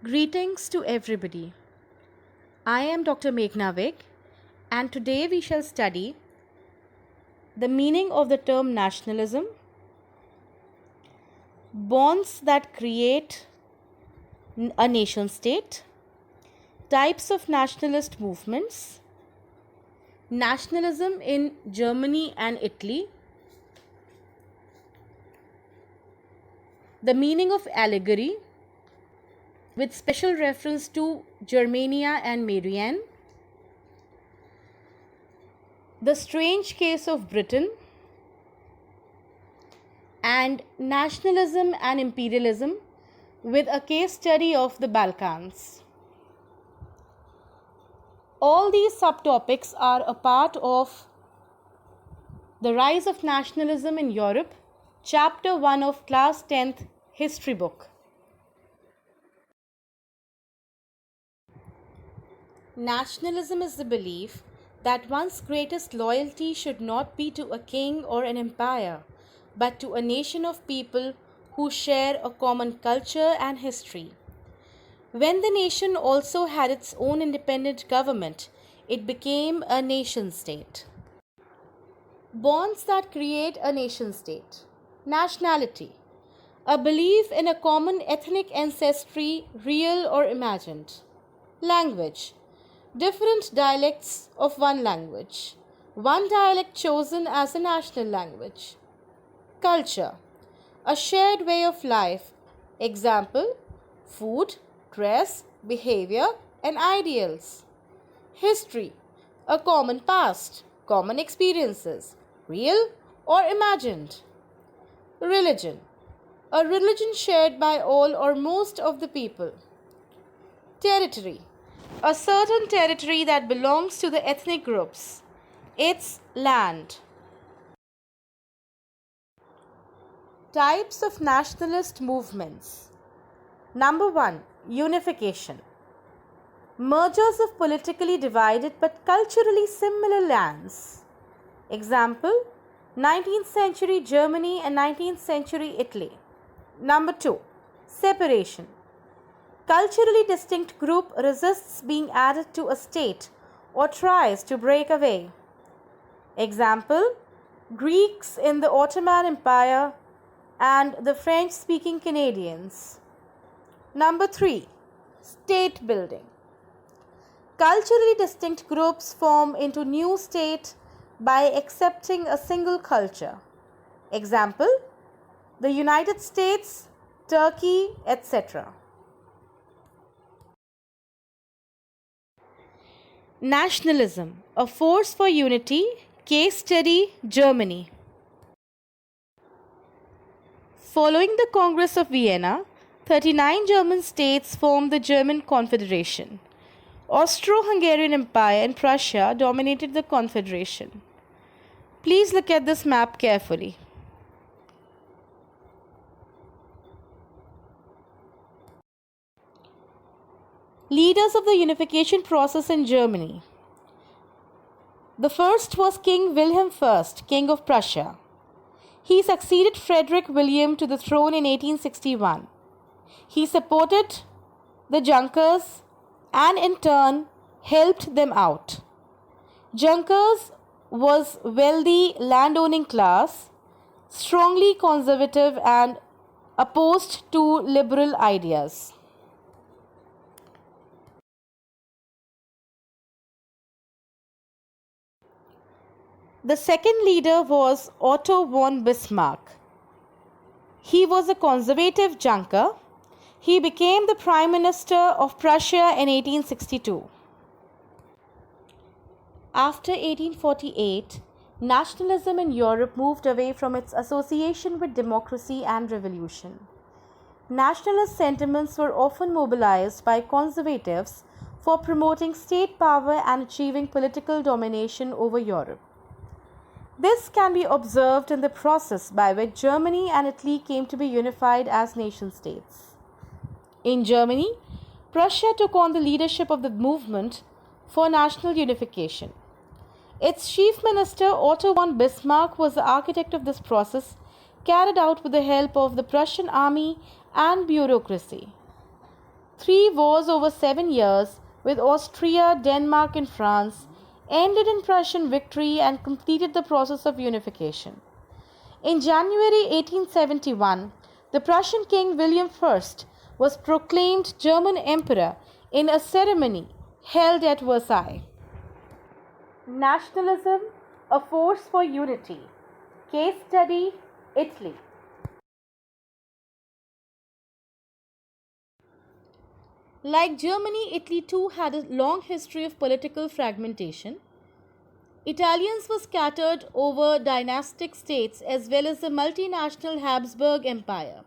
Greetings to everybody. I am Dr. Meghna Vik, and today we shall study the meaning of the term nationalism, bonds that create a nation state, types of nationalist movements, nationalism in Germany and Italy, the meaning of allegory with special reference to Germania and Marianne, the strange case of Britain, and nationalism and imperialism with a case study of the Balkans. All these subtopics are a part of The Rise of Nationalism in Europe, Chapter 1 of Class 10th History book. Nationalism is the belief that one's greatest loyalty should not be to a king or an empire, but to a nation of people who share a common culture and history. When the nation also had its own independent government, it became a nation state. Bonds that create a nation state. Nationality. A belief in a common ethnic ancestry, real or imagined. Language. Different dialects of one language. One dialect chosen as a national language. Culture. A shared way of life. Example, food, dress, behavior, and ideals. History. A common past, common experiences, real or imagined. Religion. A religion shared by all or most of the people. Territory. A certain territory that belongs to the ethnic groups. Its land. Types of nationalist movements. Number 1. Unification. Mergers of politically divided but culturally similar lands. Example, 19th century Germany and 19th century Italy. Number 2. Separation. Culturally distinct group resists being added to a state or tries to break away. Example, Greeks in the Ottoman Empire and the French-speaking Canadians. Number 3. State building. Culturally distinct groups form into new state by accepting a single culture. Example, the United States, Turkey, etc. Nationalism, a force for unity, case study, Germany. Following the Congress of Vienna, 39 German states formed the German Confederation. Austro-Hungarian Empire and Prussia dominated the Confederation. Please look at this map carefully. Leaders of the unification process in Germany. The first was King Wilhelm I, King of Prussia. He succeeded Frederick William to the throne in 1861. He supported the Junkers and in turn helped them out. Junkers was wealthy landowning class, strongly conservative and opposed to liberal ideas. The second leader was Otto von Bismarck. He was a conservative Junker. He became the Prime Minister of Prussia in 1862. After 1848, nationalism in Europe moved away from its association with democracy and revolution. Nationalist sentiments were often mobilized by conservatives for promoting state power and achieving political domination over Europe. This can be observed in the process by which Germany and Italy came to be unified as nation states. In Germany, Prussia took on the leadership of the movement for national unification. Its chief minister, Otto von Bismarck, was the architect of this process, carried out with the help of the Prussian army and bureaucracy. Three wars over 7 years with Austria, Denmark, and France ended in Prussian victory and completed the process of unification. In January 1871, the Prussian King William I was proclaimed German Emperor in a ceremony held at Versailles. Nationalism, a force for unity. Case study, Italy. Like Germany, Italy too had a long history of political fragmentation. Italians were scattered over dynastic states as well as the multinational Habsburg Empire.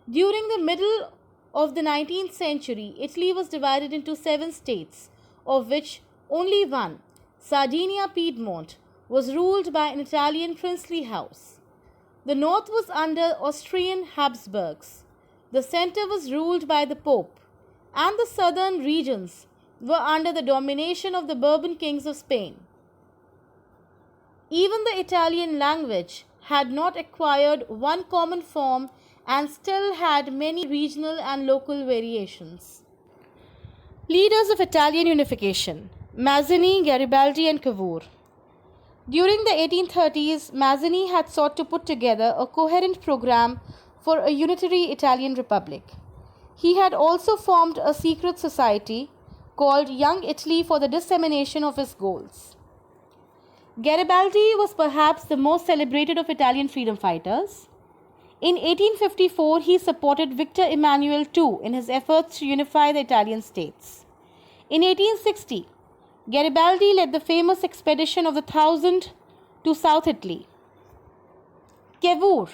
During the middle of the 19th century, Italy was divided into 7 states, of which only one, Sardinia Piedmont, was ruled by an Italian princely house. The north was under Austrian Habsburgs, the center was ruled by the Pope, and the southern regions were under the domination of the Bourbon kings of Spain. Even the Italian language had not acquired one common form and still had many regional and local variations. Leaders of Italian unification: Mazzini, Garibaldi, and Cavour. During the 1830s, Mazzini had sought to put together a coherent program for a unitary Italian republic. He had also formed a secret society called Young Italy for the dissemination of his goals. Garibaldi was perhaps the most celebrated of Italian freedom fighters. In 1854, he supported Victor Emmanuel II in his efforts to unify the Italian states. In 1860, Garibaldi led the famous expedition of the Thousand to South Italy. Cavour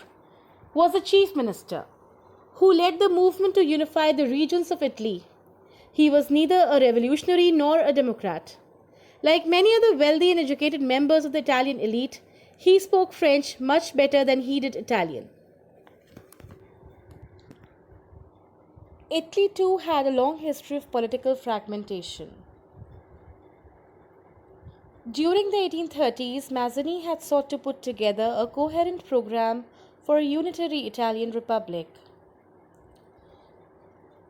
was the chief minister who led the movement to unify the regions of Italy. He was neither a revolutionary nor a democrat. Like many other wealthy and educated members of the Italian elite, he spoke French much better than he did Italian. Italy too had a long history of political fragmentation. During the 1830s, Mazzini had sought to put together a coherent program for a unitary Italian republic.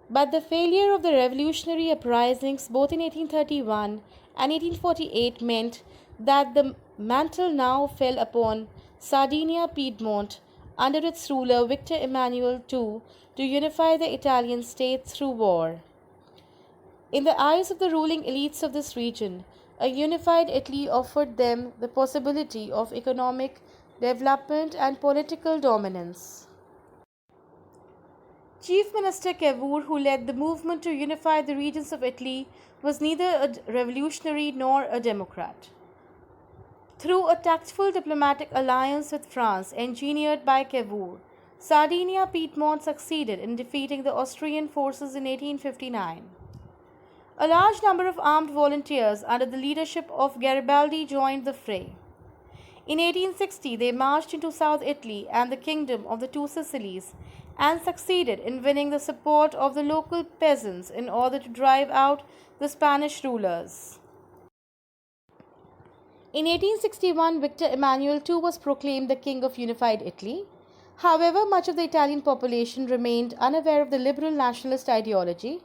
But the failure of the revolutionary uprisings both in 1831 and 1848 meant that the mantle now fell upon Sardinia Piedmont under its ruler Victor Emmanuel II to unify the Italian states through war. In the eyes of the ruling elites of this region, a unified Italy offered them the possibility of economic development and political dominance. Chief Minister Cavour, who led the movement to unify the regions of Italy, was neither a revolutionary nor a democrat. Through a tactful diplomatic alliance with France engineered by Cavour, Sardinia Piedmont succeeded in defeating the Austrian forces in 1859. A large number of armed volunteers under the leadership of Garibaldi joined the fray. In 1860, they marched into South Italy and the Kingdom of the Two Sicilies and succeeded in winning the support of the local peasants in order to drive out the Spanish rulers. In 1861, Victor Emmanuel II was proclaimed the King of Unified Italy. However, much of the Italian population remained unaware of the liberal nationalist ideology.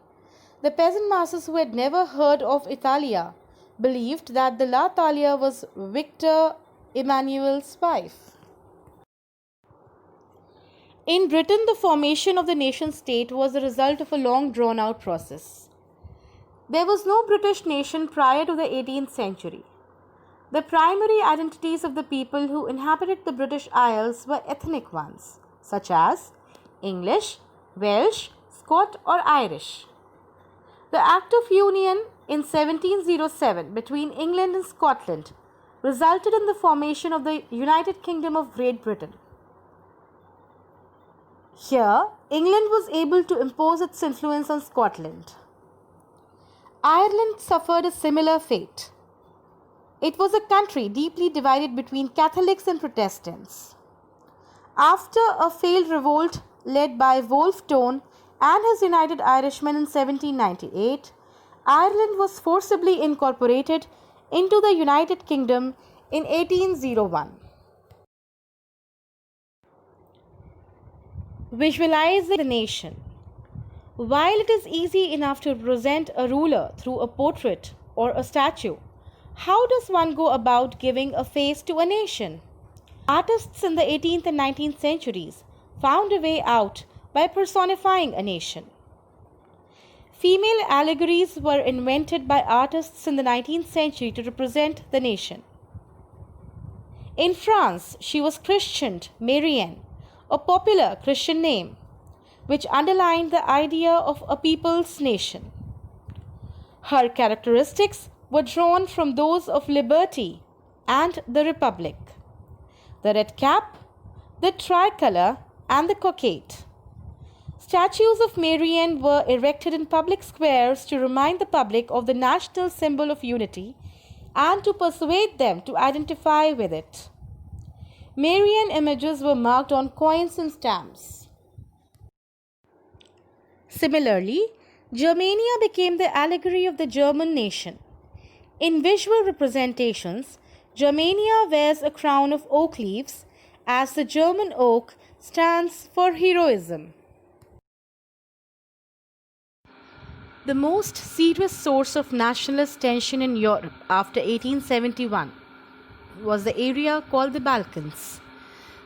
The peasant masses who had never heard of Italia believed that the La Talia was Victor Emmanuel's wife. In Britain, the formation of the nation-state was the result of a long drawn-out process. There was no British nation prior to the 18th century. The primary identities of the people who inhabited the British Isles were ethnic ones, such as English, Welsh, Scot or Irish. The Act of Union in 1707 between England and Scotland resulted in the formation of the United Kingdom of Great Britain. Here, England was able to impose its influence on Scotland. Ireland suffered a similar fate. It was a country deeply divided between Catholics and Protestants. After a failed revolt led by Wolfe Tone and his United Irishmen in 1798, Ireland was forcibly incorporated into the United Kingdom in 1801. Visualizing the nation. While it is easy enough to represent a ruler through a portrait or a statue, how does one go about giving a face to a nation? Artists in the 18th and 19th centuries found a way out by personifying a nation. Female allegories were invented by artists in the 19th century to represent the nation. In France, she was christened Marianne, a popular Christian name, which underlined the idea of a people's nation. Her characteristics were drawn from those of liberty and the republic: the red cap, the tricolour, and the cockade. Statues of Marianne were erected in public squares to remind the public of the national symbol of unity and to persuade them to identify with it. Marianne images were marked on coins and stamps. Similarly, Germania became the allegory of the German nation. In visual representations, Germania wears a crown of oak leaves, as the German oak stands for heroism. The most serious source of nationalist tension in Europe after 1871 was the area called the Balkans.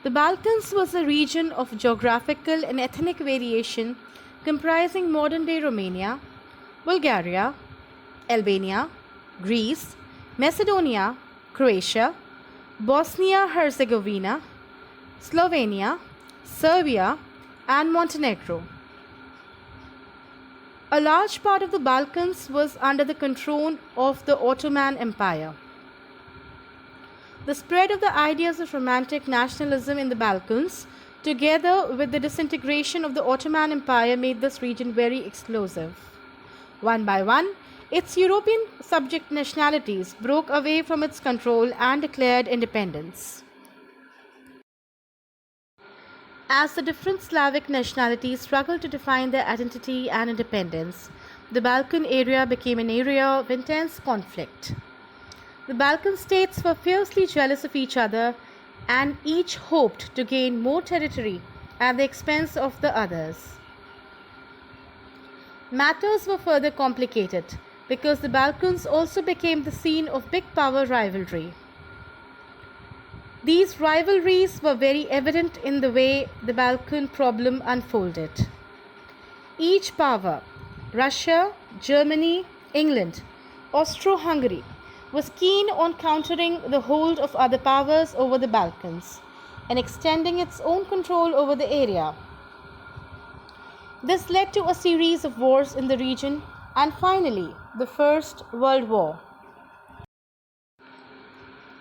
The Balkans was a region of geographical and ethnic variation comprising modern-day Romania, Bulgaria, Albania, Greece, Macedonia, Croatia, Bosnia-Herzegovina, Slovenia, Serbia, and Montenegro. A large part of the Balkans was under the control of the Ottoman Empire. The spread of the ideas of romantic nationalism in the Balkans, together with the disintegration of the Ottoman Empire, made this region very explosive. One by one, its European subject nationalities broke away from its control and declared independence. As the different Slavic nationalities struggled to define their identity and independence, the Balkan area became an area of intense conflict. The Balkan states were fiercely jealous of each other, and each hoped to gain more territory at the expense of the others. Matters were further complicated because the Balkans also became the scene of big power rivalry. These rivalries were very evident in the way the Balkan problem unfolded. Each power, Russia, Germany, England, Austro-Hungary, was keen on countering the hold of other powers over the Balkans and extending its own control over the area. This led to a series of wars in the region and finally the First World War.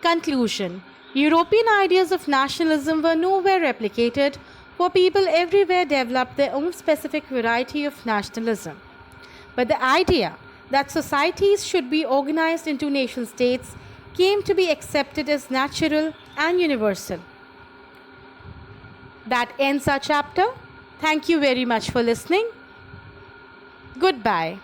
Conclusion: European ideas of nationalism were nowhere replicated, for people everywhere developed their own specific variety of nationalism. But the idea that societies should be organized into nation states came to be accepted as natural and universal. That ends our chapter. Thank you very much for listening. Goodbye.